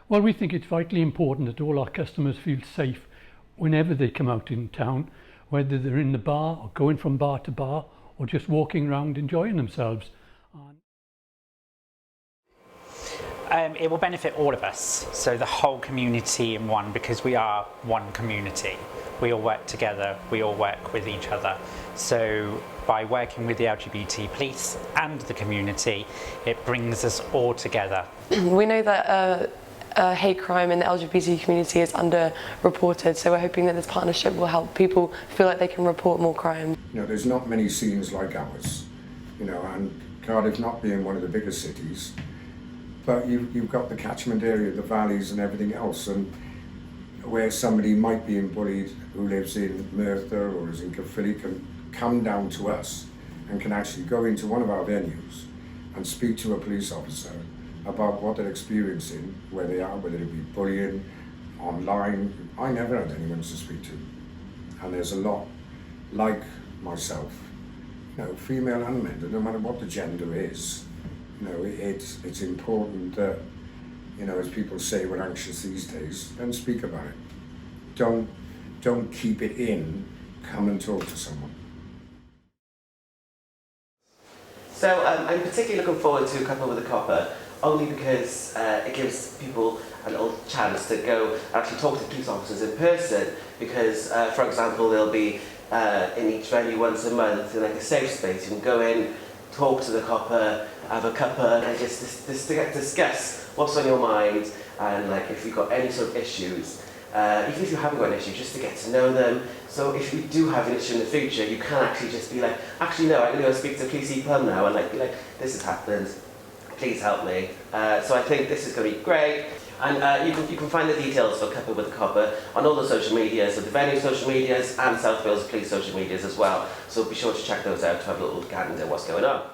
Well, we think it's vitally important that all our customers feel safe whenever they come out in town, whether they're in the bar or going from bar to bar or just walking around enjoying themselves. It will benefit all of us, so the whole community in one, because we are one community. We all work together, we all work with each other. So by working with the LGBT police and the community, it brings us all together. We know that hate crime in the LGBT community is underreported, so we're hoping that this partnership will help people feel like they can report more crime. You know, there's not many scenes like ours, you know, and Cardiff not being one of the biggest cities, but you've got the catchment area, the valleys and everything else, and where somebody might be bullied who lives in Merthyr or is in Caerphilly can come down to us and can actually go into one of our venues and speak to a police officer about what they're experiencing, where they are, whether it be bullying, online. I never had anyone to speak to. And there's a lot like myself, you know, female and men, no matter what the gender is, you know, it's important that, you know, as people say, we're anxious these days, then speak about it. Don't keep it in, come and talk to someone. So I'm particularly looking forward to Couple with a Copper, only because it gives people a little chance to go actually talk to police officers in person, because for example they'll be in each venue once a month in like a safe space. You can go in, talk to the copper, have a cuppa and just discuss what's on your mind, and like if you've got any sort of issues, even if you haven't got an issue, just to get to know them. So if you do have an issue in the future, you can actually just be like, actually no, I'm going to go speak to Police Plum now, and like be like, this has happened, please help me. So I think this is going to be great. And you can find the details for Couple with a Copper on all the social medias, so the venue social medias and South Wales Police social medias as well. So be sure to check those out to have a little look at what's going on.